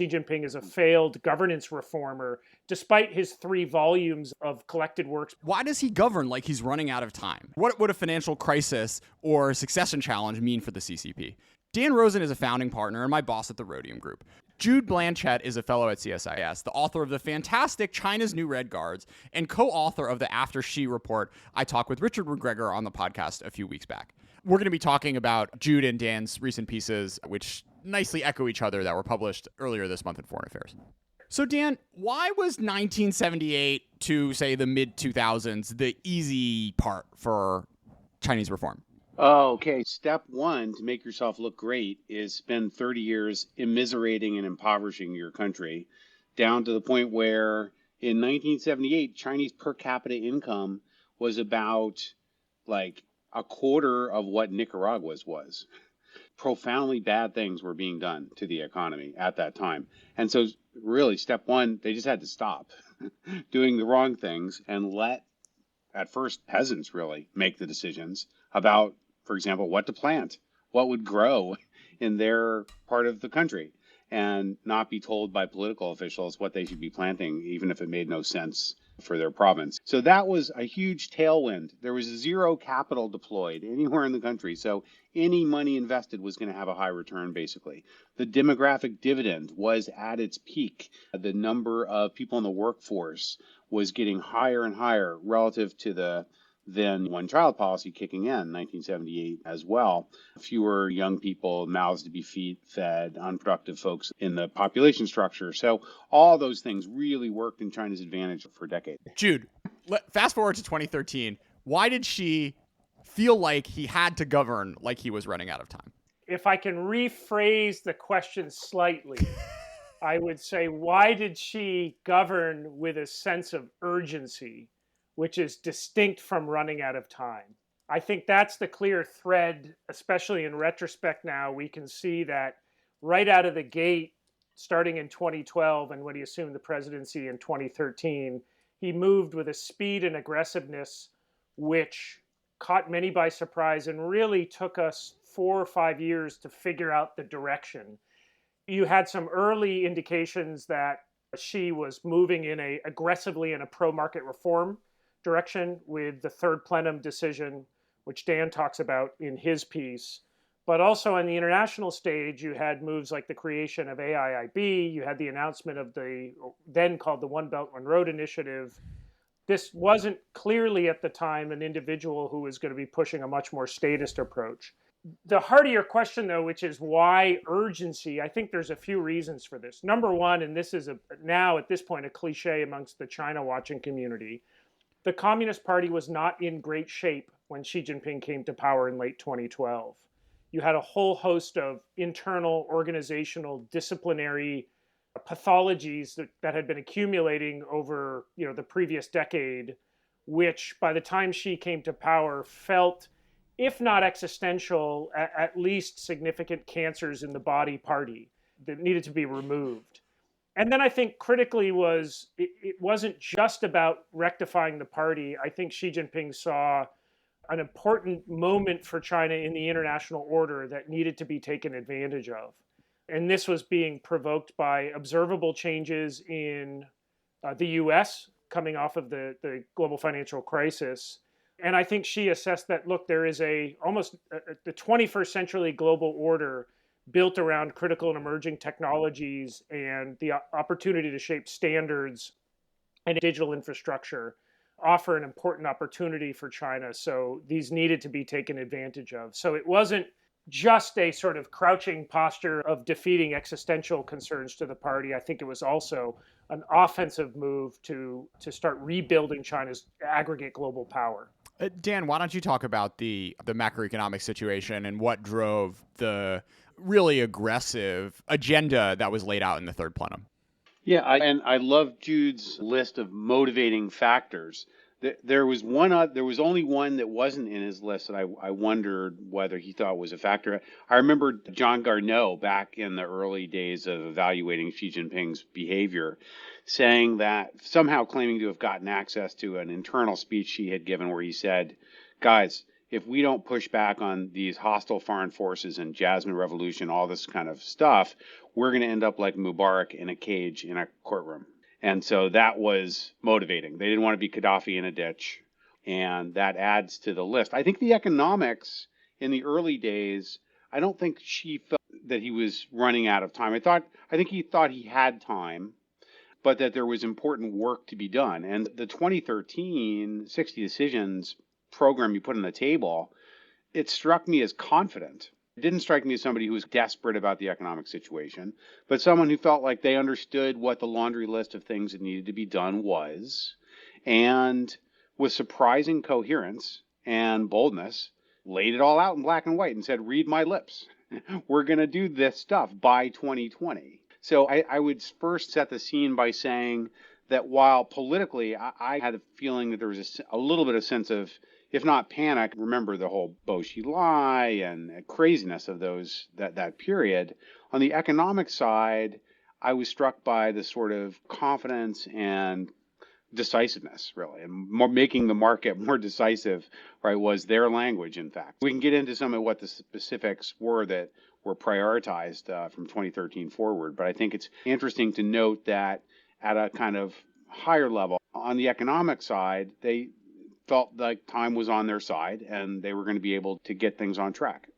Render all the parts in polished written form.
Xi Jinping is a failed governance reformer, despite his 3 volumes of collected works. Why does he govern like he's running out of time? What would a financial crisis or succession challenge mean for the CCP? Dan Rosen is a founding partner and my boss at the Rhodium Group. Jude Blanchette is a fellow at CSIS, the author of the fantastic China's New Red Guards, and co-author of the After Xi report I talked with Richard McGregor on the podcast a few weeks back. We're going to be talking about Jude and Dan's recent pieces, which nicely echo each other, that were published earlier this month in Foreign Affairs. So Dan, why was 1978 to, say, the mid-2000s the easy part for Chinese reform? Oh, okay. Step one to make yourself look great is spend 30 years immiserating and impoverishing your country down to the point where in 1978, Chinese per capita income was about like a quarter of what Nicaragua's was. Profoundly bad things were being done to the economy at that time. And so really, step one, they just had to stop doing the wrong things and let, at first, peasants really make the decisions about, for example, what to plant, what would grow in their part of the country, and not be told by political officials what they should be planting, even if it made no sense for their province. So that was a huge tailwind. There was zero capital deployed anywhere in the country. So any money invested was going to have a high return, basically. The demographic dividend was at its peak. The number of people in the workforce was getting higher and higher relative to the then one-child policy kicking in 1978 as well. Fewer young people, mouths to be fed, unproductive folks in the population structure. So all those things really worked in China's advantage for decades. Jude, fast forward to 2013. Why did Xi feel like he had to govern like he was running out of time? If I can rephrase the question slightly, I would say, why did Xi govern with a sense of urgency, which is distinct from running out of time? I think that's the clear thread, especially in retrospect now. We can see that right out of the gate, starting in 2012 and when he assumed the presidency in 2013, he moved with a speed and aggressiveness which caught many by surprise and really took us 4 or 5 years to figure out the direction. You had some early indications that Xi was moving aggressively in a pro-market reform direction with the third plenum decision, which Dan talks about in his piece. But also on the international stage, you had moves like the creation of AIIB, you had the announcement of the then called the One Belt, One Road initiative. This wasn't clearly at the time an individual who was going to be pushing a much more statist approach. The heart of your question, though, which is why urgency, I think there's a few reasons for this. Number one, and this is now at this point a cliche amongst the China watching community, the Communist Party was not in great shape when Xi Jinping came to power in late 2012. You had a whole host of internal, organizational, disciplinary pathologies that had been accumulating over the previous decade, which by the time Xi came to power felt, if not existential, at least significant cancers in the body party that needed to be removed. And then I think critically it wasn't just about rectifying the party. I think Xi Jinping saw an important moment for China in the international order that needed to be taken advantage of. And this was being provoked by observable changes in the US coming off of the global financial crisis. And I think Xi assessed that, look, there is the 21st century global order built around critical and emerging technologies and the opportunity to shape standards and digital infrastructure offer an important opportunity for China. So these needed to be taken advantage of. So it wasn't just a sort of crouching posture of defeating existential concerns to the party. I think it was also an offensive move to start rebuilding China's aggregate global power. Dan, why don't you talk about the macroeconomic situation and what drove the really aggressive agenda that was laid out in the third plenum? Yeah, I love Jude's list of motivating factors. There was only one that wasn't in his list that I wondered whether he thought was a factor. I remember John Garneau back in the early days of evaluating Xi Jinping's behavior, saying that somehow claiming to have gotten access to an internal speech he had given where he said, guys, if we don't push back on these hostile foreign forces and Jasmine Revolution, all this kind of stuff, we're going to end up like Mubarak in a cage in a courtroom. And so that was motivating. They didn't want to be Gaddafi in a ditch. And that adds to the list. I think the economics in the early days, I don't think she felt that he was running out of time. I think he thought he had time, but that there was important work to be done. And the 2013 60 Decisions program you put on the table, it struck me as confident. It didn't strike me as somebody who was desperate about the economic situation, but someone who felt like they understood what the laundry list of things that needed to be done was, and with surprising coherence and boldness, laid it all out in black and white and said, read my lips. We're going to do this stuff by 2020. So I would first set the scene by saying that while politically I had a feeling that there was a little bit of sense of, if not panic, remember the whole Bo Xilai and craziness of that period. On the economic side, I was struck by the sort of confidence and decisiveness, really, and making the market more decisive, right, was their language, in fact. We can get into some of what the specifics were that were prioritized from 2013 forward, but I think it's interesting to note that at a kind of higher level, on the economic side, they felt like time was on their side and they were going to be able to get things on track.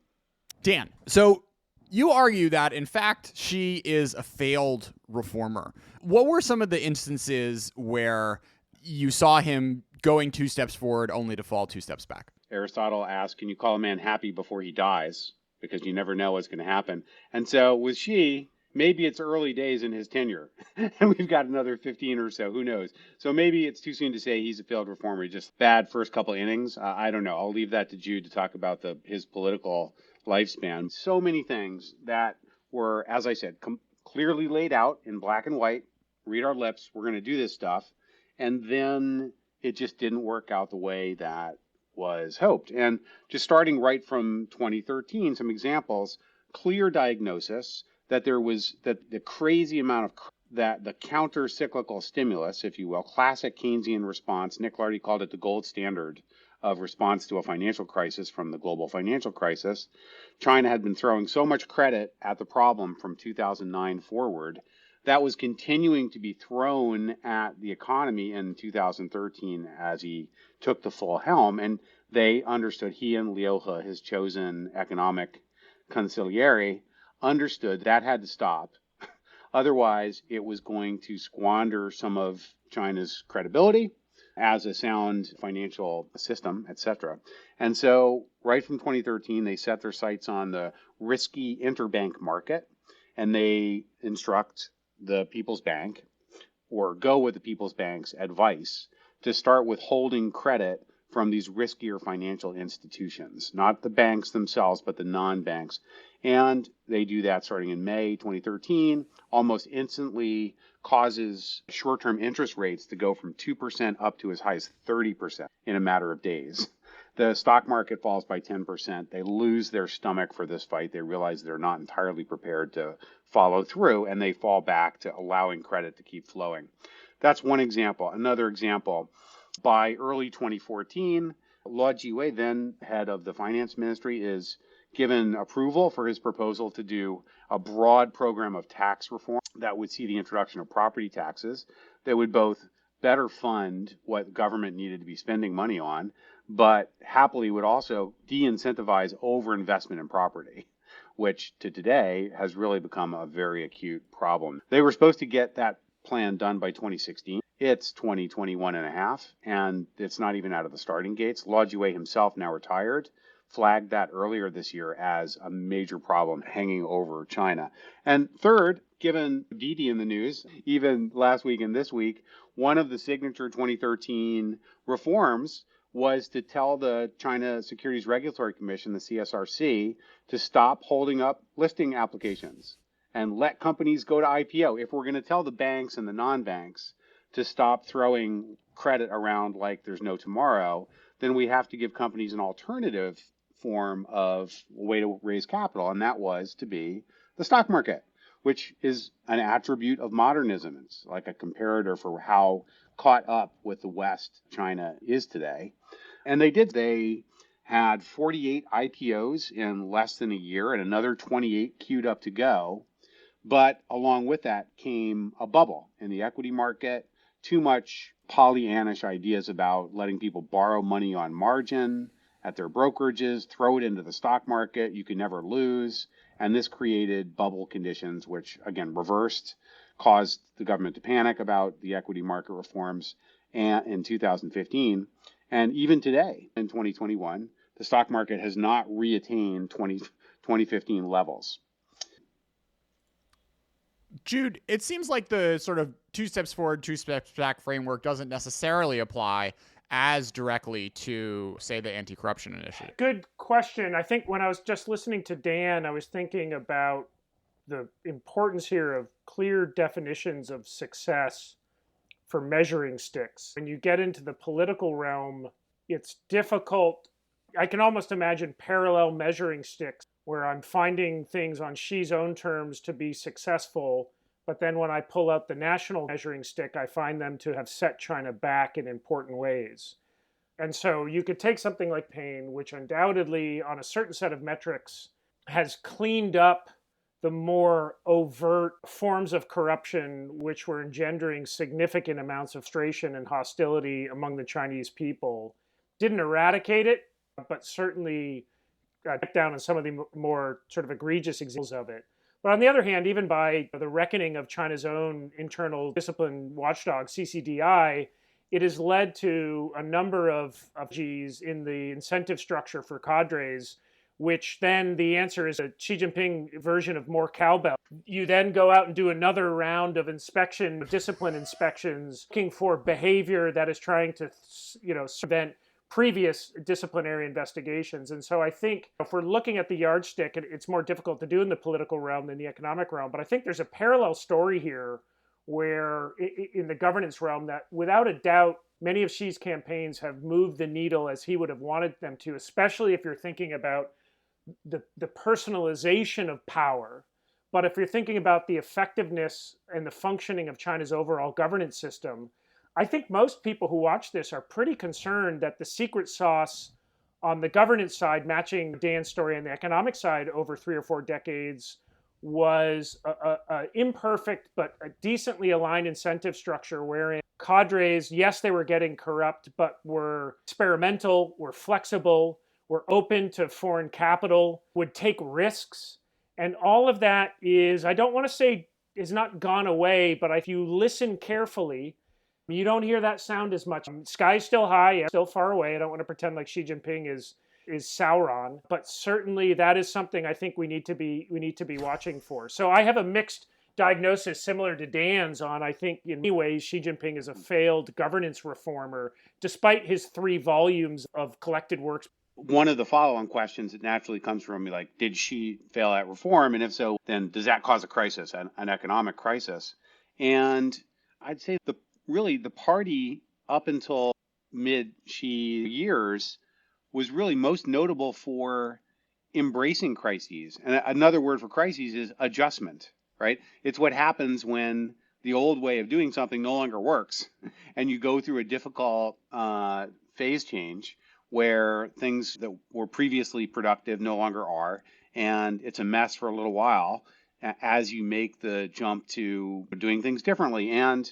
Dan, so you argue that, in fact, she is a failed reformer. What were some of the instances where you saw him going 2 steps forward only to fall 2 steps back? Aristotle asked, can you call a man happy before he dies? Because you never know what's going to happen. And so with Xi, maybe it's early days in his tenure, and we've got another 15 or so, who knows? So maybe it's too soon to say he's a failed reformer, just bad first couple innings. I don't know. I'll leave that to Jude to talk about his political lifespan. So many things that were, as I said, clearly laid out in black and white. Read our lips. We're going to do this stuff. And then it just didn't work out the way that was hoped. And just starting right from 2013, some examples, clear diagnosis that the crazy amount of that the counter-cyclical stimulus, if you will, classic Keynesian response, Nick Lardy called it the gold standard of response to a financial crisis from the global financial crisis. China had been throwing so much credit at the problem from 2009 forward that was continuing to be thrown at the economy in 2013 as he took the full helm. And they understood, he and Liu He, his chosen economic consigliere, understood that had to stop. Otherwise, it was going to squander some of China's credibility as a sound financial system, etc. And so right from 2013, they set their sights on the risky interbank market, and they instruct the People's Bank, or go with the People's Bank's advice, to start withholding credit from these riskier financial institutions, not the banks themselves, but the non-banks. And they do that starting in May 2013, almost instantly causes short-term interest rates to go from 2% up to as high as 30% in a matter of days. The stock market falls by 10%. They lose their stomach for this fight. They realize they're not entirely prepared to follow through, and they fall back to allowing credit to keep flowing. That's one example. Another example, by early 2014, Luo Jiwei, then head of the finance ministry, is given approval for his proposal to do a broad program of tax reform that would see the introduction of property taxes that would both better fund what government needed to be spending money on, but happily would also de-incentivize overinvestment in property, which to today has really become a very acute problem. They were supposed to get that plan done by 2016. It's 2021 and a half, and it's not even out of the starting gates. Luo Jiwei himself, now retired, flagged that earlier this year as a major problem hanging over China. And third, given Didi in the news, even last week and this week, one of the signature 2013 reforms was to tell the China Securities Regulatory Commission, the CSRC, to stop holding up listing applications and let companies go to IPO. If we're going to tell the banks and the non-banks to stop throwing credit around like there's no tomorrow, then we have to give companies an alternative form of way to raise capital, and that was to be the stock market, which is an attribute of modernism. It's like a comparator for how caught up with the West China is today. And they had 48 IPOs in less than a year and another 28 queued up to go. But along with that came a bubble in the equity market, too much Pollyannish ideas about letting people borrow money on margin at their brokerages, throw it into the stock market, you can never lose. And this created bubble conditions, which again caused the government to panic about the equity market reforms in 2015. And even today, in 2021, the stock market has not reattained 2015 levels. Jude, it seems like the sort of 2 steps forward, 2 steps back framework doesn't necessarily apply as directly to, say, the anti-corruption initiative. Good question. I think when I was just listening to Dan, I was thinking about the importance here of clear definitions of success for measuring sticks. When you get into the political realm, it's difficult. I can almost imagine parallel measuring sticks where I'm finding things on Xi's own terms to be successful, but then when I pull out the national measuring stick, I find them to have set China back in important ways. And so you could take something like pain, which undoubtedly on a certain set of metrics has cleaned up the more overt forms of corruption which were engendering significant amounts of frustration and hostility among the Chinese people. Didn't eradicate it, but certainly cut down on some of the more sort of egregious examples of it. But on the other hand, even by the reckoning of China's own internal discipline watchdog, CCDI, it has led to a number of Gs in the incentive structure for cadres, which then the answer is a Xi Jinping version of more cowbell. You then go out and do another round of discipline inspections, looking for behavior that is trying to, prevent previous disciplinary investigations. And so I think if we're looking at the yardstick, it's more difficult to do in the political realm than the economic realm. But I think there's a parallel story here where in the governance realm that without a doubt, many of Xi's campaigns have moved the needle as he would have wanted them to, especially if you're thinking about the personalization of power. But if you're thinking about the effectiveness and the functioning of China's overall governance system, I think most people who watch this are pretty concerned that the secret sauce on the governance side, matching Dan's story on the economic side over 3 or 4 decades, was a imperfect but a decently aligned incentive structure wherein cadres, yes, they were getting corrupt, but were experimental, were flexible, were open to foreign capital, would take risks. And all of that is, I don't want to say is not gone away, but if you listen carefully, you don't hear that sound as much. Sky's still high, still far away. I don't want to pretend like Xi Jinping is Sauron, but certainly that is something I think we need to be watching for. So I have a mixed diagnosis similar to Dan's on, I think in many ways Xi Jinping is a failed governance reformer, despite his 3 volumes of collected works. One of the follow-on questions that naturally comes from me, like, did Xi fail at reform? And if so, then does that cause a crisis, an economic crisis? And I'd say the party up until mid-Xi years was really most notable for embracing crises. And another word for crises is adjustment, right? It's what happens when the old way of doing something no longer works and you go through a difficult phase change where things that were previously productive no longer are, and it's a mess for a little while as you make the jump to doing things differently. And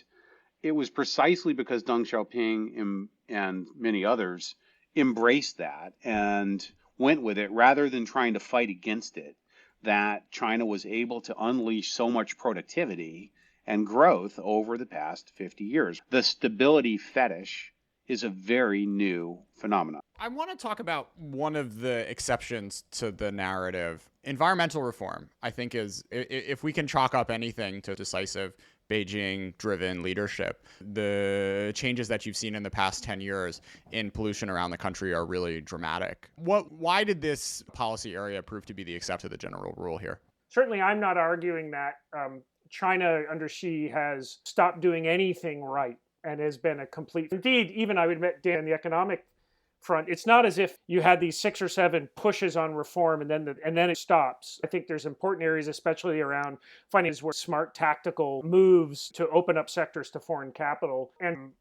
it was precisely because Deng Xiaoping and many others embraced that and went with it rather than trying to fight against it, that China was able to unleash so much productivity and growth over the past 50 years. The stability fetish is a very new phenomenon. I want to talk about one of the exceptions to the narrative. Environmental reform, I think, is, if we can chalk up anything to decisive Beijing-driven leadership, the changes that you've seen in the past 10 years in pollution around the country are really dramatic. Why did this policy area prove to be the exception to the general rule here? Certainly, I'm not arguing that China under Xi has stopped doing anything right and has been a complete, indeed, even I would admit, Dan, the economic front. It's not as if you had these 6 or 7 pushes on reform and then it stops. I think there's important areas, especially around finding where smart tactical moves to open up sectors to foreign capital. And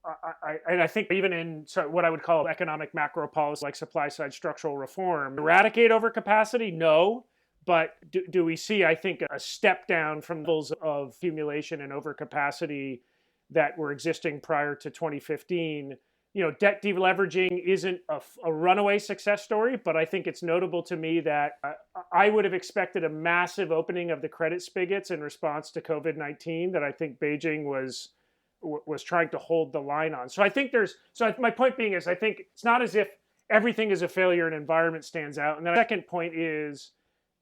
I think even in what I would call economic macro policy, like supply side structural reform, eradicate overcapacity? No. But do we see, I think, a step down from levels of accumulation and overcapacity that were existing prior to 2015? Debt deleveraging isn't a runaway success story, but I think it's notable to me that I would have expected a massive opening of the credit spigots in response to COVID-19 that I think Beijing was trying to hold the line on. So I think my point being is, I think it's not as if everything is a failure and environment stands out. And then the second point is,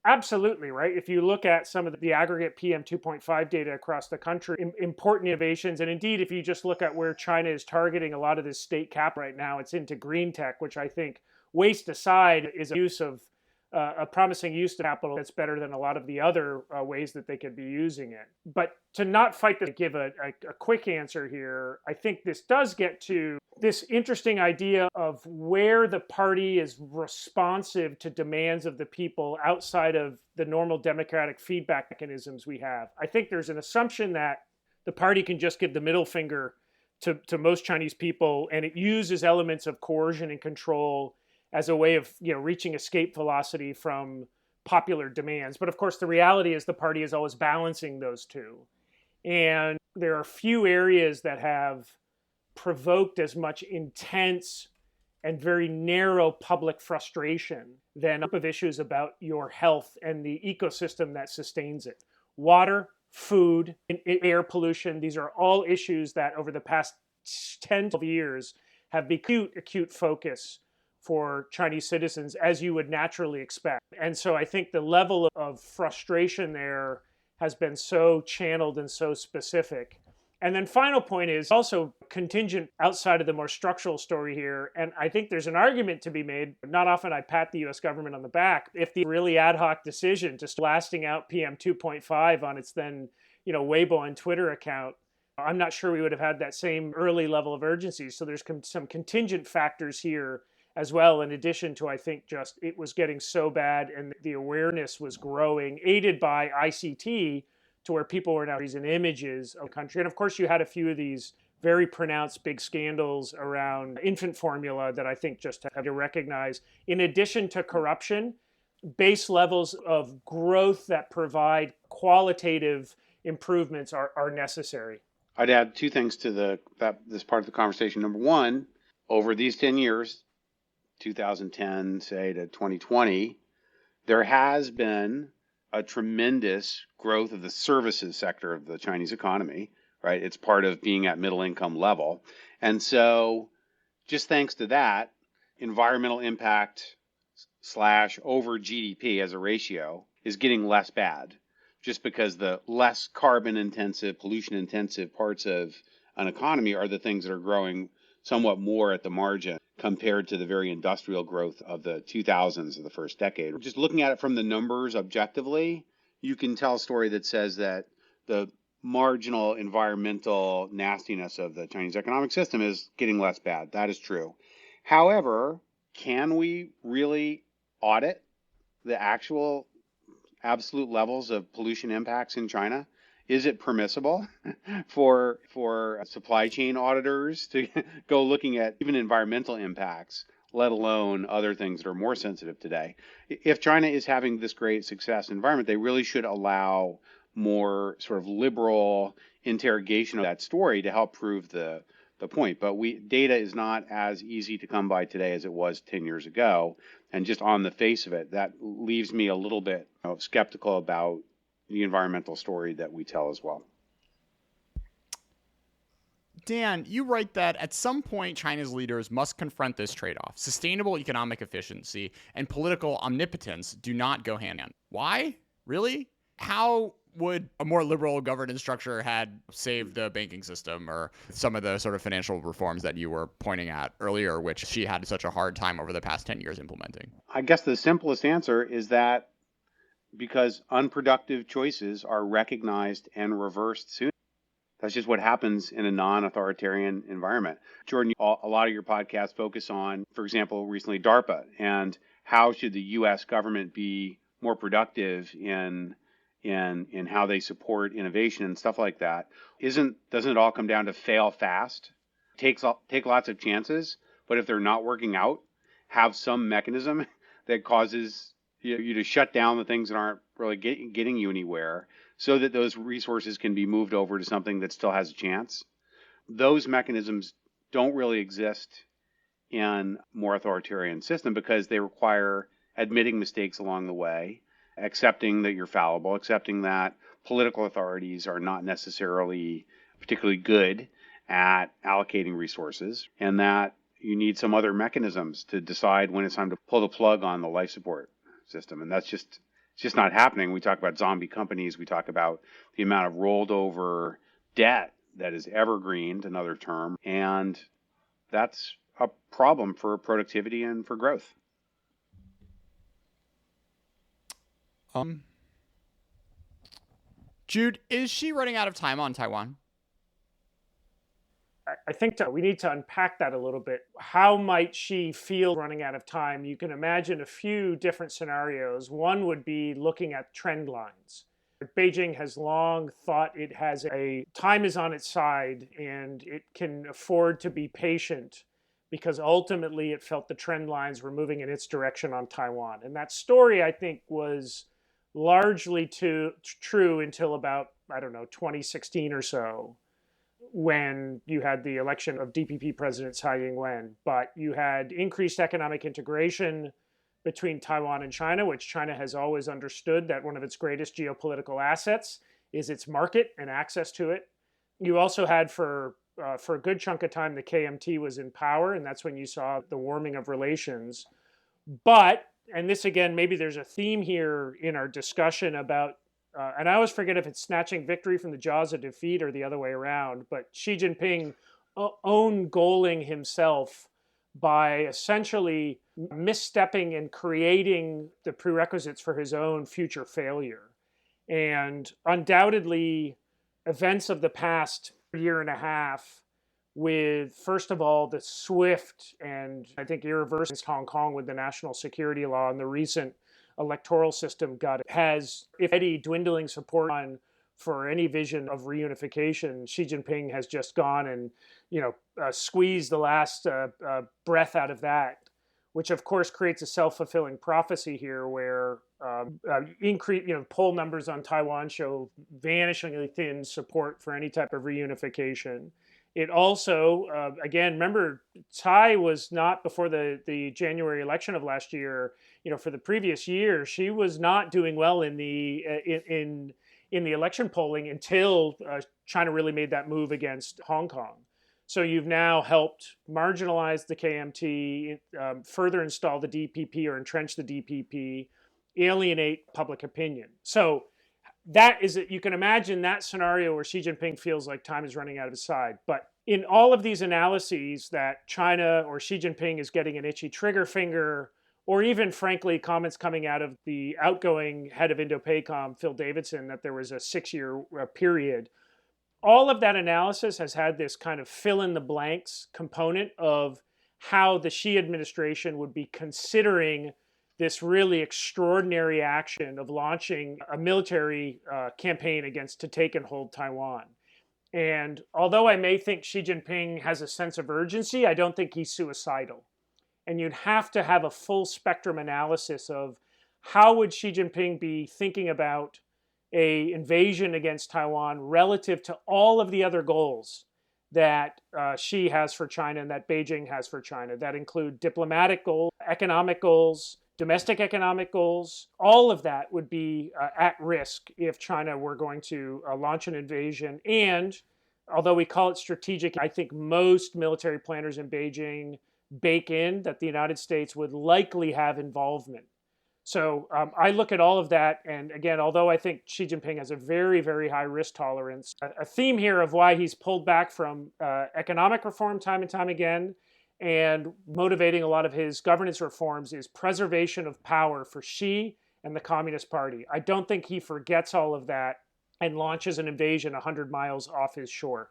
absolutely, right? If you look at some of the aggregate PM 2.5 data across the country, important innovations, and indeed, if you just look at where China is targeting a lot of this state cap right now, it's into green tech, which I think, waste aside, is a promising use of capital that's better than a lot of the other ways that they could be using it. But to not fight to give a quick answer here, I think this does get to this interesting idea of where the party is responsive to demands of the people outside of the normal democratic feedback mechanisms we have. I think there's an assumption that the party can just give the middle finger to most Chinese people, and it uses elements of coercion and control as a way of reaching escape velocity from popular demands. But of course, the reality is the party is always balancing those two. And there are few areas that have provoked as much intense and very narrow public frustration than of issues about your health and the ecosystem that sustains it. Water, food, air pollution, these are all issues that over the past 10 to 12 years have become acute focus for Chinese citizens, as you would naturally expect. And so I think the level of frustration there has been so channeled and so specific. And then final point is also contingent outside of the more structural story here. And I think there's an argument to be made. Not often I pat the US government on the back. If the really ad hoc decision just blasting out PM 2.5 on its then, Weibo and Twitter account, I'm not sure we would have had that same early level of urgency. So there's some contingent factors here as well, in addition to, I think, just it was getting so bad and the awareness was growing, aided by ICT, to where people were now using images of the country. And of course, you had a few of these very pronounced big scandals around infant formula that I think just have to recognize. In addition to corruption, base levels of growth that provide qualitative improvements are necessary. I'd add 2 things to this part of the conversation. Number one, over these 10 years, 2010, say, to 2020, there has been a tremendous growth of the services sector of the Chinese economy, right? It's part of being at middle income level. And so just thanks to that, environmental impact / over GDP as a ratio is getting less bad, just because the less carbon intensive, pollution intensive parts of an economy are the things that are growing somewhat more at the margin compared to the very industrial growth of the 2000s of the first decade. Just looking at it from the numbers objectively, you can tell a story that says that the marginal environmental nastiness of the Chinese economic system is getting less bad. That is true. However, can we really audit the actual absolute levels of pollution impacts in China? Is it permissible for supply chain auditors to go looking at even environmental impacts, let alone other things that are more sensitive today? If China is having this great success environment, they really should allow more sort of liberal interrogation of that story to help prove the point. But data is not as easy to come by today as it was 10 years ago. And just on the face of it, that leaves me a little bit skeptical about the environmental story that we tell as well. Dan, you write that at some point, China's leaders must confront this trade-off. Sustainable economic efficiency and political omnipotence do not go hand in hand. Why? Really? How would a more liberal governance structure had saved the banking system, or some of the sort of financial reforms that you were pointing at earlier, which she had such a hard time over the past 10 years implementing? I guess the simplest answer is that because unproductive choices are recognized and reversed soon. That's just what happens in a non-authoritarian environment. Jordan, a lot of your podcasts focus on, for example, recently DARPA and how should the U.S. government be more productive in how they support innovation and stuff like that. Doesn't it all come down to fail fast? Take lots of chances, but if they're not working out, have some mechanism that causes you to shut down the things that aren't really getting you anywhere, so that those resources can be moved over to something that still has a chance. Those mechanisms don't really exist in more authoritarian system because they require admitting mistakes along the way, accepting that you're fallible, accepting that political authorities are not necessarily particularly good at allocating resources, and that you need some other mechanisms to decide when it's time to pull the plug on the life support system. And it's just not happening. We talk about zombie companies. We talk about the amount of rolled over debt that is evergreen, another term, and that's a problem for productivity and for growth. Jude, is she running out of time on Taiwan? I think we need to unpack that a little bit. How might she feel running out of time? You can imagine a few different scenarios. One would be looking at trend lines. Beijing has long thought it has time is on its side and it can afford to be patient because ultimately it felt the trend lines were moving in its direction on Taiwan. And that story, I think, was largely true until about, 2016 or so, when you had the election of DPP President Tsai Ing-wen. But you had increased economic integration between Taiwan and China, which China has always understood that one of its greatest geopolitical assets is its market and access to it. You also had for a good chunk of time, the KMT was in power, and that's when you saw the warming of relations. But, and this again, maybe there's a theme here in our discussion about, and I always forget if it's snatching victory from the jaws of defeat or the other way around, but Xi Jinping own goaling himself by essentially misstepping and creating the prerequisites for his own future failure. And undoubtedly, events of the past year and a half with, first of all, the swift and I think irreversible Hong Kong with the national security law and the recent electoral system has, if any, dwindling support on for any vision of reunification. Xi Jinping has just gone and, squeezed the last breath out of that, which of course creates a self-fulfilling prophecy here where poll numbers on Taiwan show vanishingly thin support for any type of reunification. It also, again, remember, Tsai was not, before the January election of last year, for the previous year, she was not doing well in the election polling until China really made that move against Hong Kong. So you've now helped marginalize the KMT, further install the DPP or entrench the DPP, alienate public opinion. So that is it. You can imagine that scenario where Xi Jinping feels like time is running out of his side. But in all of these analyses that China or Xi Jinping is getting an itchy trigger finger, or even, frankly, comments coming out of the outgoing head of Indo-PACOM, Phil Davidson, that there was a 6-year period, all of that analysis has had this kind of fill-in-the-blanks component of how the Xi administration would be considering this really extraordinary action of launching a military campaign to take and hold Taiwan. And although I may think Xi Jinping has a sense of urgency, I don't think he's suicidal. And you'd have to have a full spectrum analysis of how would Xi Jinping be thinking about an invasion against Taiwan relative to all of the other goals that Xi has for China and that Beijing has for China. That include diplomatic goals, economic goals, domestic economic goals. All of that would be at risk if China were going to launch an invasion. And although we call it strategic, I think most military planners in Beijing bake in that the United States would likely have involvement. So I look at all of that, and again, although I think Xi Jinping has a very, very high risk tolerance, a theme here of why he's pulled back from economic reform time and time again, and motivating a lot of his governance reforms is preservation of power for Xi and the Communist Party. I don't think he forgets all of that and launches an invasion 100 miles off his shore.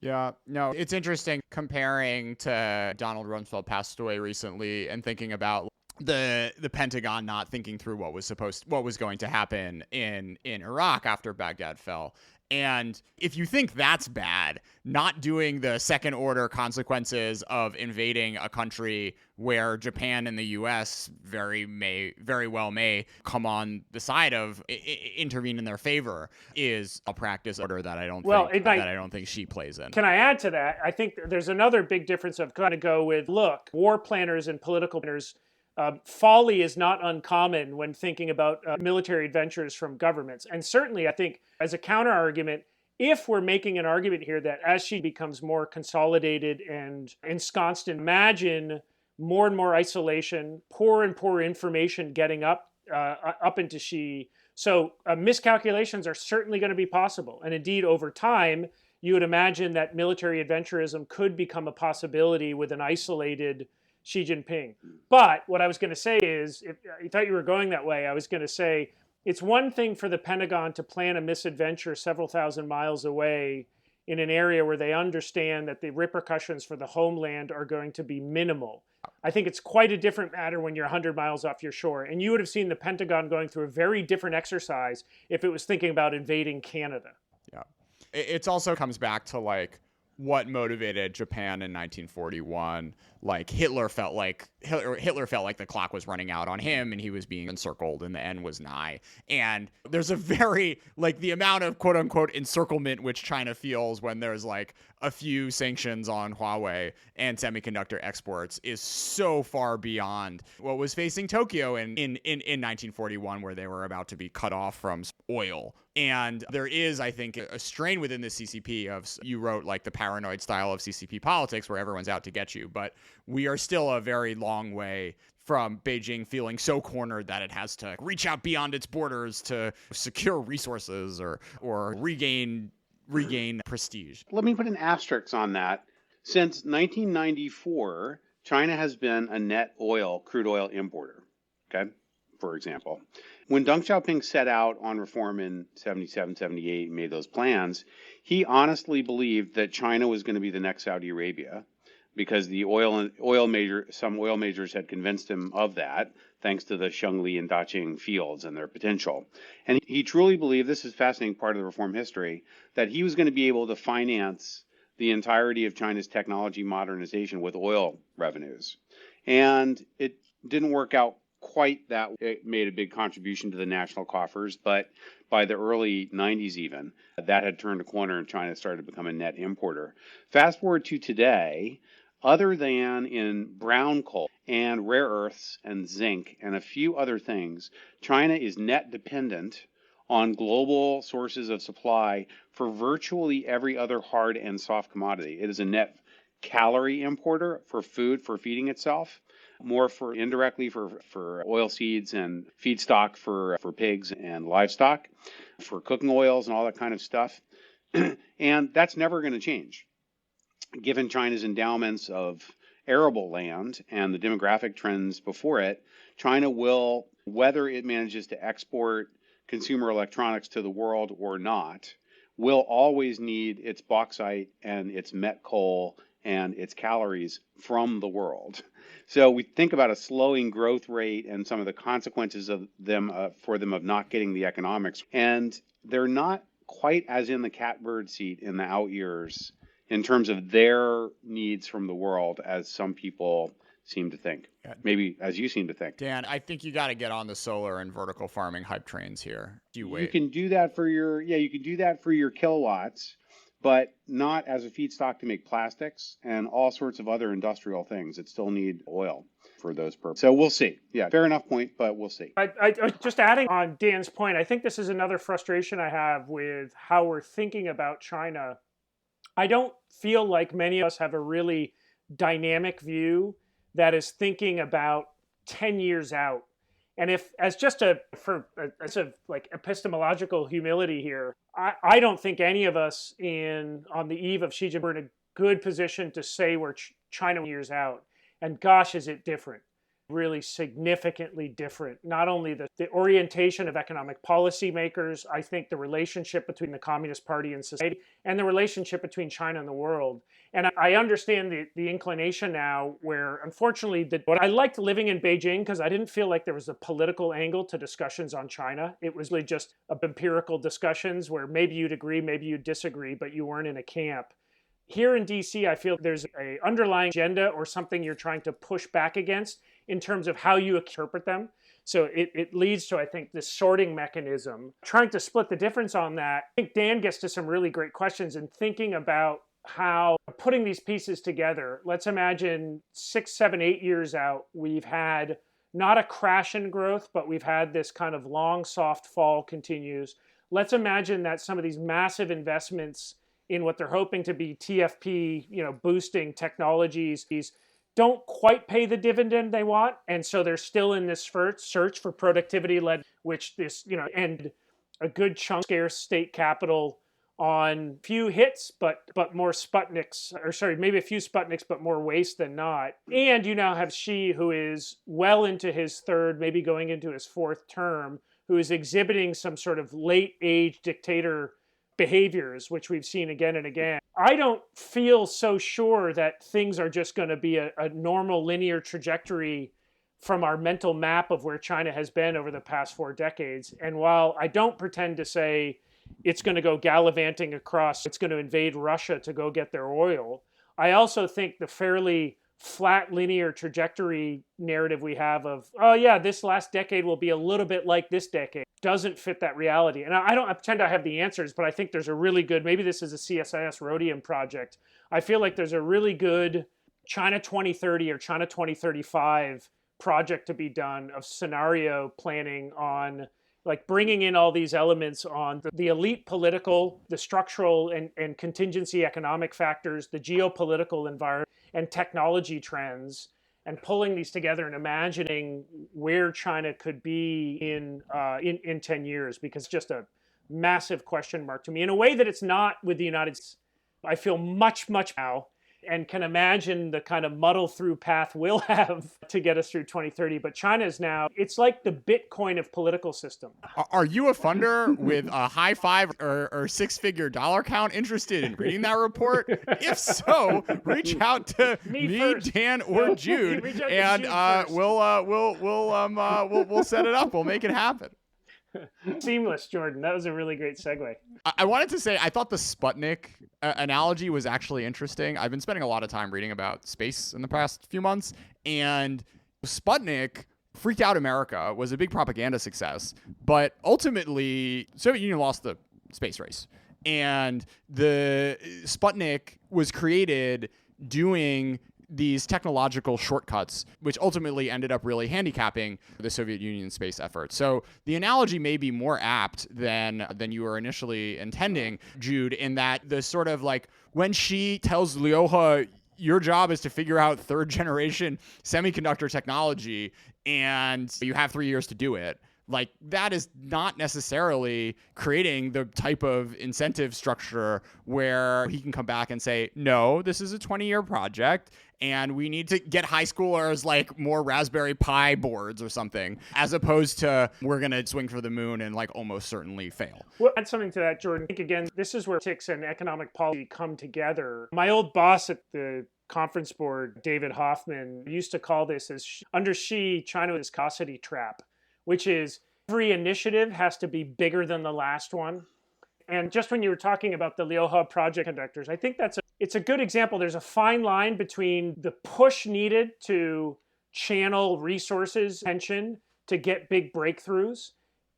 Yeah, no, it's interesting comparing to Donald Rumsfeld passed away recently and thinking about the Pentagon not thinking through what was going to happen in Iraq after Baghdad fell. And if you think that's bad, not doing the second order consequences of invading a country where Japan and the US very well may come on the side of intervene in their favor is a practice order that I don't think she plays in. Can I add to that? I think there's another big difference of kind of go with, look, war planners and political planners, folly is not uncommon when thinking about military adventures from governments. And certainly, I think, as a counter argument, if we're making an argument here that as she becomes more consolidated and ensconced, imagine more and more isolation, poor and poor information getting up into Xi. So miscalculations are certainly going to be possible. And indeed, over time, you would imagine that military adventurism could become a possibility with an isolated Xi Jinping. But what I was going to say is, if I thought you were going that way, I was going to say, it's one thing for the Pentagon to plan a misadventure several thousand miles away in an area where they understand that the repercussions for the homeland are going to be minimal. I think it's quite a different matter when you're 100 miles off your shore. And you would have seen the Pentagon going through a very different exercise if it was thinking about invading Canada. Yeah. It also comes back to like what motivated Japan in 1941. Like Hitler felt like the clock was running out on him and he was being encircled and the end was nigh. And there's a very, like, the amount of quote unquote encirclement which China feels when there's like a few sanctions on Huawei and semiconductor exports is so far beyond what was facing Tokyo in 1941, where they were about to be cut off from oil. And there is, I think, a strain within the CCP of, you wrote like the paranoid style of CCP politics where everyone's out to get you. But we are still a very long way from Beijing feeling so cornered that it has to reach out beyond its borders to secure resources or regain prestige. Let me put an asterisk on that. Since 1994, China has been a net crude oil importer, okay, for example. When Deng Xiaoping set out on reform in 77, 78, made those plans, he honestly believed that China was going to be the next Saudi Arabia, because some oil majors had convinced him of that, thanks to the Shengli and Daqing fields and their potential. And he truly believed, this is a fascinating part of the reform history, that he was going to be able to finance the entirety of China's technology modernization with oil revenues. And it didn't work out quite that. It made a big contribution to the national coffers, but by the early 90s even, that had turned a corner and China started to become a net importer. Fast forward to today, other than in brown coal and rare earths and zinc and a few other things, China is net dependent on global sources of supply for virtually every other hard and soft commodity. It is a net calorie importer for food, for feeding itself, more for indirectly for oil seeds and feedstock for pigs and livestock, for cooking oils and all that kind of stuff. And that's never going to change. Given China's endowments of arable land and the demographic trends before it, China will, whether it manages to export consumer electronics to the world or not, will always need its bauxite and its met coal and its calories from the world. So we think about a slowing growth rate and some of the consequences of them for them of not getting the economics. And they're not quite as in the catbird seat in the out years in terms of their needs from the world as some people seem to think. Maybe as you seem to think. Dan, I think you got to get on the solar and vertical farming hype trains here. You can do that for your kilowatts, but not as a feedstock to make plastics and all sorts of other industrial things that still need oil for those purposes. So we'll see. Yeah, fair enough point, but we'll see. I just adding on Dan's point, I think this is another frustration I have with how we're thinking about China. I don't feel like many of us have a really dynamic view that is thinking about 10 years out. And if, as like epistemological humility here, I don't think any of us on the eve of Xi Jinping are in a good position to say we're China years out. And gosh, is it different. really significantly different. Not only the orientation of economic policymakers, I think the relationship between the Communist Party and society, and the relationship between China and the world. And I understand the inclination now where, unfortunately, what I liked living in Beijing, because I didn't feel like there was a political angle to discussions on China. It was really just empirical discussions where maybe you'd agree, maybe you'd disagree, but you weren't in a camp. Here in DC, I feel there's an underlying agenda or something you're trying to push back against in terms of how you interpret them. So it leads to, I think, this sorting mechanism. Trying to split the difference on that, I think Dan gets to some really great questions in thinking about how putting these pieces together. Let's imagine 6, 7, 8 years out, we've had not a crash in growth, but we've had this kind of long, soft fall continues. Let's imagine that some of these massive investments in what they're hoping to be TFP, boosting technologies, these don't quite pay the dividend they want. And so they're still in this search for productivity-led, which and a good chunk of scarce state capital on few hits, but more Sputniks, maybe a few Sputniks, but more waste than not. And you now have Xi, who is well into his third, maybe going into his fourth term, who is exhibiting some sort of late-age dictator behaviors, which we've seen again and again. I don't feel so sure that things are just going to be a normal linear trajectory from our mental map of where China has been over the past 4 decades. And while I don't pretend to say it's going to go gallivanting across, it's going to invade Russia to go get their oil, I also think the fairly flat linear trajectory narrative we have of, oh yeah, this last decade will be a little bit like this decade, doesn't fit that reality. And I don't pretend I have the answers, but I think there's a really good, maybe this is a CSIS Rhodium project. I feel like there's a really good China 2030 or China 2035 project to be done of scenario planning on like bringing in all these elements on the elite political, the structural and contingency economic factors, the geopolitical environment, and technology trends, and pulling these together and imagining where China could be in 10 years, because it's just a massive question mark to me in a way that it's not with the United States. I feel much now and can imagine the kind of muddle through path we'll have to get us through 2030. But China is now, it's like the Bitcoin of political system. Are you a funder with a high 5 or 6-figure dollar count interested in reading that report? If so, reach out to me, Dan, or Jude, and we'll set it up. We'll make it happen. Seamless, Jordan. That was a really great segue. I wanted to say, I thought the Sputnik analogy was actually interesting. I've been spending a lot of time reading about space in the past few months, and Sputnik freaked out America, was a big propaganda success, but ultimately, Soviet Union lost the space race. And the Sputnik was created doing these technological shortcuts, which ultimately ended up really handicapping the Soviet Union space effort. So the analogy may be more apt than you were initially intending, Jude, in that the sort of like when she tells Liu, your job is to figure out 3rd generation semiconductor technology and you have 3 years to do it. Like, that is not necessarily creating the type of incentive structure where he can come back and say, no, this is a 20-year project, and we need to get high schoolers like more Raspberry Pi boards or something, as opposed to we're going to swing for the moon and like almost certainly fail. Well, add something to that, Jordan. I think, again, this is where politics and economic policy come together. My old boss at the conference board, David Hoffman, used to call this as, under Xi, China was viscosity trap, which is every initiative has to be bigger than the last one. And just when you were talking about the Liu project conductors, I think it's a good example. There's a fine line between the push needed to channel resources, attention to get big breakthroughs.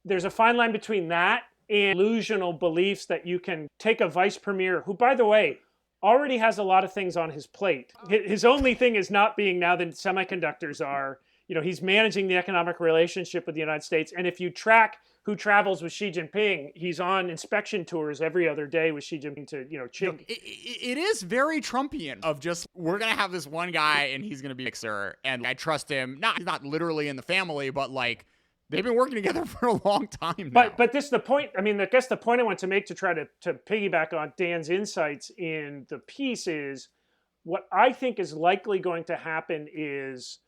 There's a fine line between that and illusional beliefs that you can take a vice premier, who, by the way, already has a lot of things on his plate. His only thing is not being now that semiconductors are, he's managing the economic relationship with the United States. And if you track who travels with Xi Jinping, he's on inspection tours every other day with Xi Jinping to, It is very Trumpian of just, we're going to have this one guy and he's going to be a fixer. And I trust him. He's not literally in the family, but like they've been working together for a long time now. But this is the point. I mean, I guess the point I want to make to try to piggyback on Dan's insights in the piece is what I think is likely going to happen is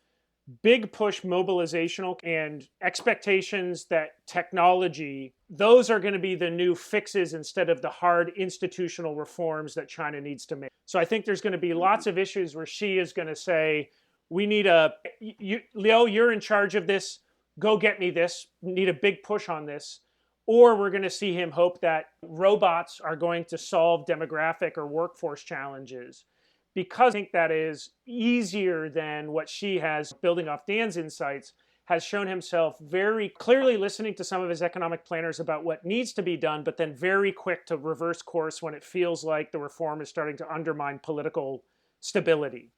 big push mobilizational and expectations that technology, those are going to be the new fixes instead of the hard institutional reforms that China needs to make. So I think there's going to be lots of issues where Xi is going to say, we need Liu, you're in charge of this. Go get me this. Need a big push on this. Or we're going to see him hope that robots are going to solve demographic or workforce challenges, because I think that is easier than what Xi has, building off Dan's insights, has shown himself very clearly listening to some of his economic planners about what needs to be done, but then very quick to reverse course when it feels like the reform is starting to undermine political stability.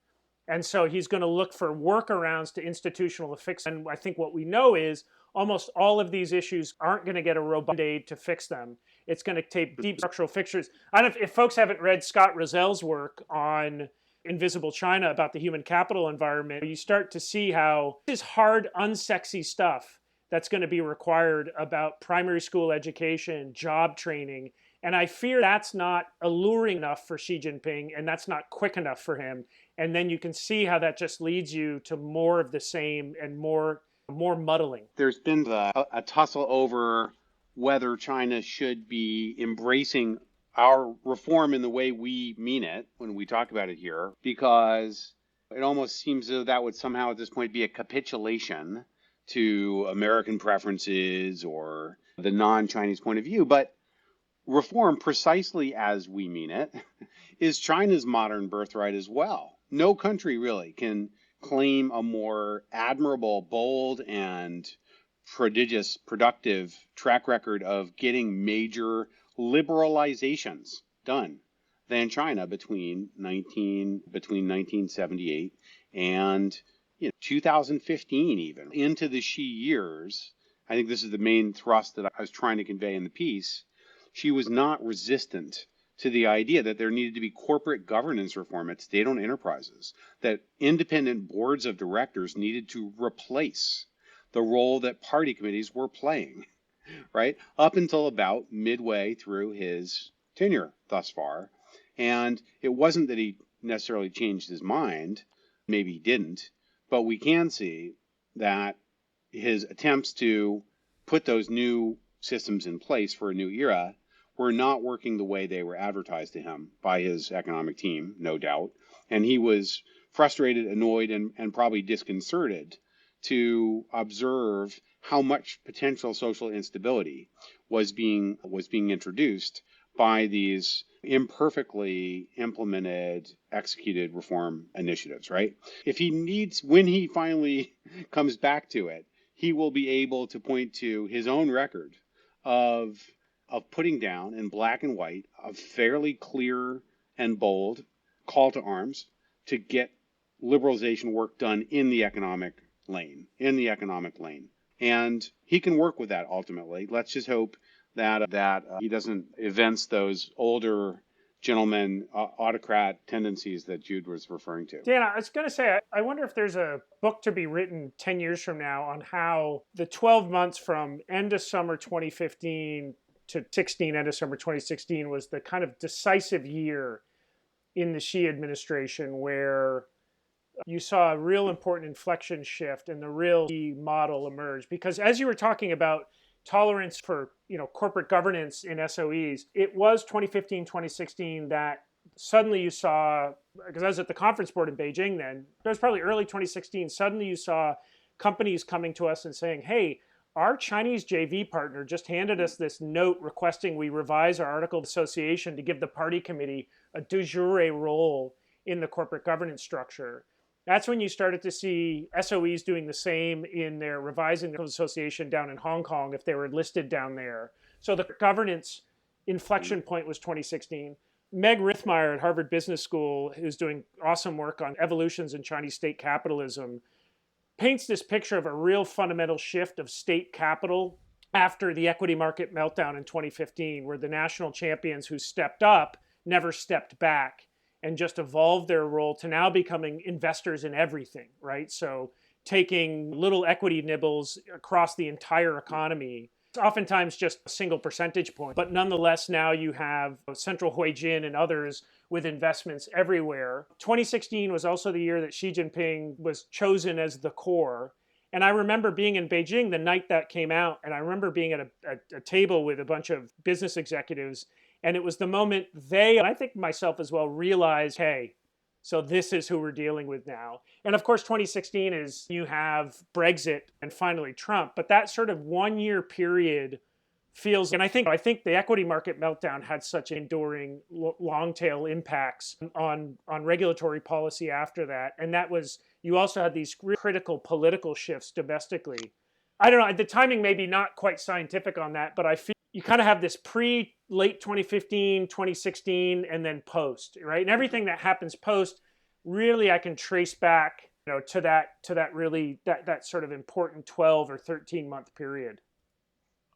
And so he's going to look for workarounds to institutional fix. And I think what we know is almost all of these issues aren't going to get a robust aid to fix them. It's going to take deep structural fixtures. I don't know if folks haven't read Scott Rosel's work on Invisible China about the human capital environment, you start to see how this hard, unsexy stuff that's going to be required about primary school education, job training. And I fear that's not alluring enough for Xi Jinping, and that's not quick enough for him. And then you can see how that just leads you to more of the same and more muddling. There's been a tussle over whether China should be embracing our reform in the way we mean it when we talk about it here, because it almost seems as though that would somehow at this point be a capitulation to American preferences or the non-Chinese point of view. But reform, precisely as we mean it, is China's modern birthright as well. No country really can claim a more admirable, bold, and prodigious, productive track record of getting major liberalizations done than China between 1978 and 2015, even into the Xi years. I think this is the main thrust that I was trying to convey in the piece. She was not resistant to the idea that there needed to be corporate governance reform at state-owned enterprises, that independent boards of directors needed to replace the role that party committees were playing, right? Up until about midway through his tenure thus far. And it wasn't that he necessarily changed his mind, maybe he didn't, but we can see that his attempts to put those new systems in place for a new era were not working the way they were advertised to him by his economic team, no doubt. And he was frustrated, annoyed, and probably disconcerted to observe how much potential social instability was being introduced by these imperfectly implemented, executed reform initiatives, right? When he finally comes back to it, he will be able to point to his own record of putting down in black and white a fairly clear and bold call to arms to get liberalization work done in the economic lane. And he can work with that ultimately. Let's just hope that he doesn't evince those older gentleman autocrat tendencies that Jude was referring to. Dan, I was going to say, I wonder if there's a book to be written 10 years from now on how the 12 months from end of summer 2015 to end of summer 2016 was the kind of decisive year in the Xi administration where you saw a real important inflection shift and the real Xi model emerge. Because as you were talking about tolerance for corporate governance in SOEs, it was 2015, 2016 that suddenly you saw, because I was at the conference board in Beijing then, it was probably early 2016, suddenly you saw companies coming to us and saying, hey, our Chinese JV partner just handed us this note requesting we revise our Article of Association to give the party committee a de jure role in the corporate governance structure. That's when you started to see SOEs doing the same in their revising the association down in Hong Kong if they were listed down there. So the governance inflection point was 2016. Meg Rithmeyer at Harvard Business School, who's doing awesome work on evolutions in Chinese state capitalism, paints this picture of a real fundamental shift of state capital after the equity market meltdown in 2015, where the national champions who stepped up never stepped back and just evolved their role to now becoming investors in everything, right? So taking little equity nibbles across the entire economy. It's oftentimes just a single percentage point, but nonetheless, now you have Central Huijin and others with investments everywhere. 2016 was also the year that Xi Jinping was chosen as the core. And I remember being in Beijing the night that came out, and I remember being at a table with a bunch of business executives, and it was the moment they, and I think myself as well, realized, hey, so this is who we're dealing with now. And of course, 2016 is you have Brexit and finally Trump, but that sort of 1 year period feels, and I think the equity market meltdown had such enduring long tail impacts on regulatory policy after that. And that was, you also had these critical political shifts domestically. I don't know, the timing may be not quite scientific on that, but I feel you kind of have this late 2015, 2016, and then post, right? And everything that happens post, really I can trace back, to that really, that sort of important 12 or 13 month period.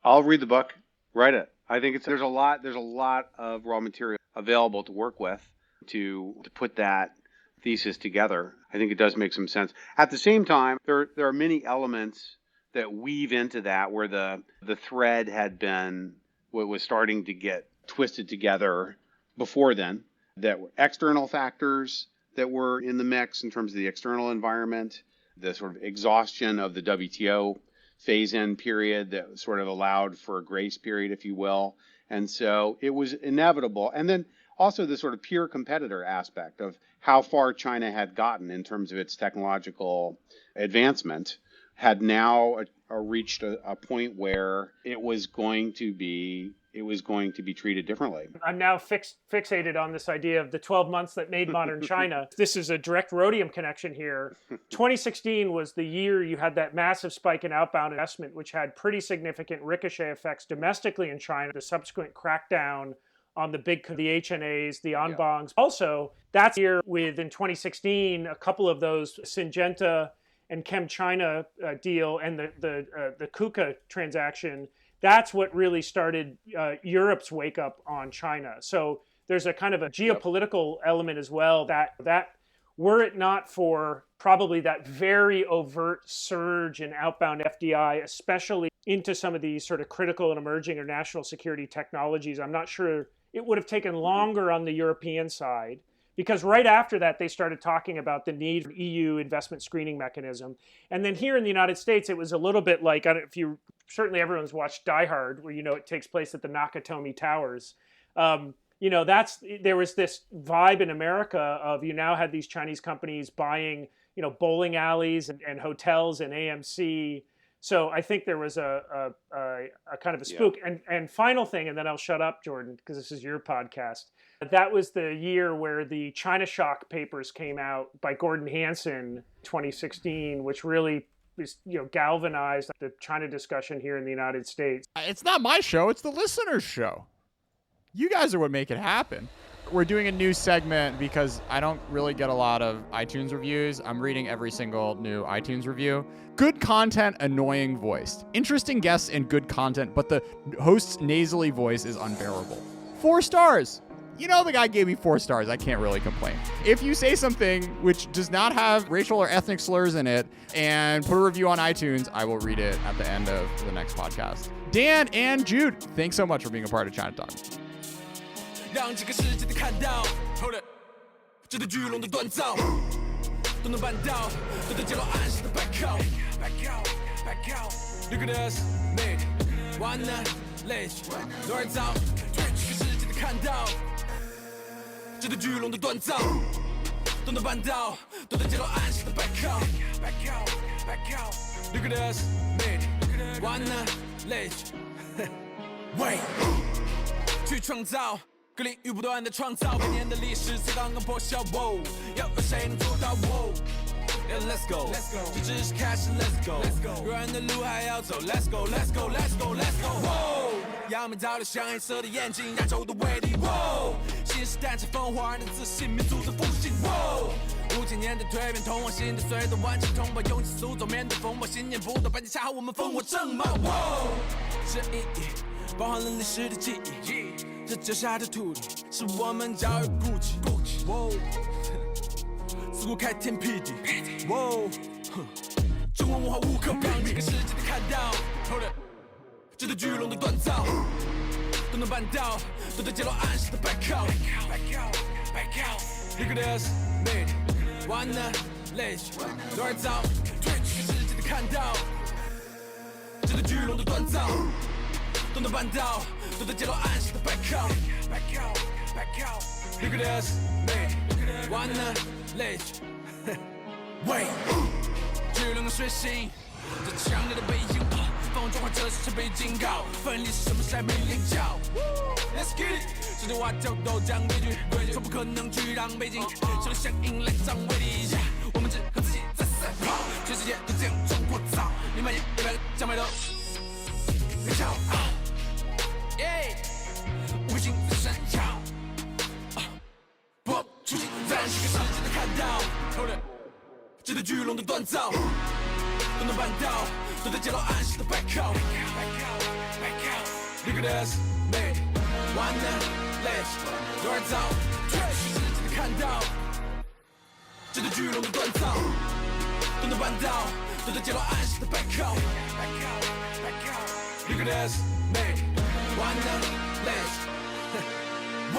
I'll read the book, write it. I think there's a lot of raw material available to work with to put that thesis together. I think it does make some sense. At the same time, there are many elements that weave into that where the thread had been what was starting to get twisted together before then, that were external factors that were in the mix in terms of the external environment, the sort of exhaustion of the WTO phase-in period that sort of allowed for a grace period, if you will. And so it was inevitable. And then also the sort of pure competitor aspect of how far China had gotten in terms of its technological advancement had now reached a point where it was going to be treated differently. I'm now fixated on this idea of the 12 months that made modern China. This is a direct Rhodium connection here. 2016 was the year you had that massive spike in outbound investment, which had pretty significant ricochet effects domestically in China, the subsequent crackdown on the HNAs, the Anbangs. Yeah. Also, that's the year in 2016, a couple of those Syngenta and ChemChina deal and the KUKA transaction. That's what really started Europe's wake up on China. So there's a kind of a geopolitical element as well that were it not for probably that very overt surge in outbound FDI, especially into some of these sort of critical and emerging or national security technologies, I'm not sure it would have taken longer on the European side. Because right after that, they started talking about the need for EU investment screening mechanism. And then here in the United States, it was a little bit like, certainly everyone's watched Die Hard, where it takes place at the Nakatomi Towers. There was this vibe in America of you now had these Chinese companies buying, bowling alleys and hotels and AMC. So I think there was a kind of a spook. Yeah. And final thing, and then I'll shut up, Jordan, because this is your podcast. That was the year where the China Shock papers came out by Gordon Hanson, 2016, which really galvanized the China discussion here in the United States. It's not my show, it's the listener's show. You guys are what make it happen. We're doing a new segment because I don't really get a lot of iTunes reviews. I'm reading every single new iTunes review. Good content, annoying voice. Interesting guests and good content, but the host's nasally voice is unbearable. 4 stars. The guy gave me 4 stars. I can't really complain. If you say something which does not have racial or ethnic slurs in it and put a review on iTunes, I will read it at the end of the next podcast. Dan and Jude, thanks so much for being a part of China Talk. 让这个世界都看到，这对巨龙的锻造，都能办到，都在揭露暗示的背靠。Look at us, made, wanna let you， 多少早，这个世界都看到，这对巨龙的锻造，都能办到，都在揭露暗示的背靠。Look at us, made, wanna let you， 喂，去创造。各领域不断的创造，百年的历史才刚刚破晓。要有谁能做到？Let's go， 这只是开始。Let's go， 远的路还要走。Let's go，Let's go，Let's go，Let's go。要面照亮像黑色的眼睛，亚洲的威力。新时代乘风化的自信，民族的复兴。5000年的蜕变，通往新的隧道，万千同胞勇气塑造，面对风暴，信念不倒，百年恰好我们烽火正茂。这意义包含了历史的记忆。这脚下的土地是我们教育故迹，自古开天辟地，中国文化无可比拟，这个世界都看到，这对巨龙的锻造，都能办到，都在揭露暗示的背靠。liberalization，完了累，多少早退去世界的看到，这对巨龙的锻造，东的半岛，都在街头安心的背靠，liberalization，完了累，喂，巨龙的睡醒，这强烈的背影，放中华这是被警告，分离是什么才没领教 ，Let's get it。世界话叫都讲规矩，说不可能去让北京像响应来张威力。我们只和自己在赛跑，全世界都这样中国造，你们也100个奖牌都没骄傲，无形最闪耀，不出镜让这个世界都看到，这对巨龙的锻造，东南半岛都在街头安心的背靠，liberalization，完了。多少早退去世界的看到，这对巨龙的锻造，东南半岛都在街头安心的背靠，liberalization，完了累，喂。